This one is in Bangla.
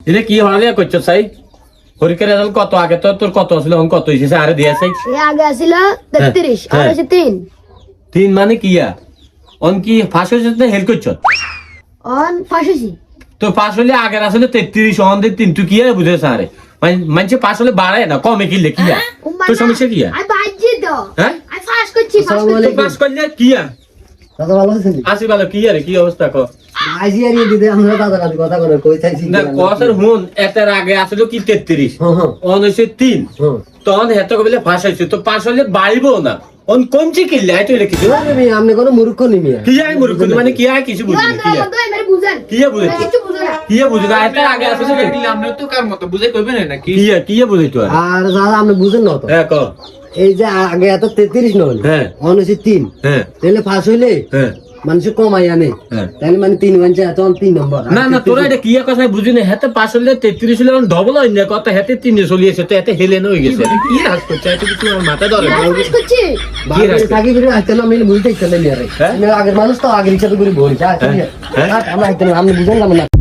এটা কি হলে করছো সাই পরীক্ষার রেজাল্ট কত আগে তো তোর কত ছিল এখন কত হয়েছে আরে দিয়েছে আগে আছিল 33 আর আছে 3 3 মানে কিয়া অন কি ফাঁস হয়েছে না হেল করছো অন ফাঁসিছি তো পাশ হলে আগের আসলে 33 অন দিয়ে 3 তুই কিয়া বুঝে সারে মানে পাশ হলে বাড়ায় না কমে কিলে কিয়া তো সমস্যা কিয়া আমি বাজি দাও হ্যাঁ আমি ফাঁস করছি তো পাশ করলে কিয়া দাদা ভালো আছেন আসি ভালো কিয়া রে কি অবস্থা কো আইজি আর দিদি আমরা দাদা কাছে কথা বলে কই চাইছি না কসের হুন এটার আগে আসলে কি 33 অন হইছে 3 তখন হেতো কইলে ফাঁস হইছে তো পাশ হলে বাড়িবো না অন কোনচি কিলে আইতো লিখি দিও আপনি কোনো মূর্খ নি মিয়া কি আই মূর্খ মানে কি আই কিছু বুঝি না কিয়া মেরে বুঝেন কিয়া বুঝি কিছু বুঝো না কিয়া বুঝি না এটার আগে আসলে দেখলে আমরা তো কার মতো বুঝে কইবেন না কি কিয়া বুঝি তো আর দাদা আপনি বুঝেন না তো হ্যাঁ ক এই যে আগে এত 33 নল হ্যাঁ অনুসি 3 হ্যাঁ তাহলে পাস হইলে হ্যাঁ মানুষ কমাই আনে হ্যাঁ তাহলে মানে 3 মানে এত 3 নম্বর না না তোরা এটা কিয়া কথা বুঝি না হেতে পাশ হলে 33 হলে ডবল হয় না কথা হেতে 3 চলিয়েছে তো এতে হেলেন হয়ে গেছে কি রাজ করছে এত কিছু আমার মাথা ধরে না ফাঁস করছি বাকি থাকি করে আইতে না মিল বুঝতে চলে নিয়ে রে হ্যাঁ? আগের মানুষ তো আগের হিসাবে করে বলছে হ্যাঁ? আমরা আইতে না আপনি বুঝেন না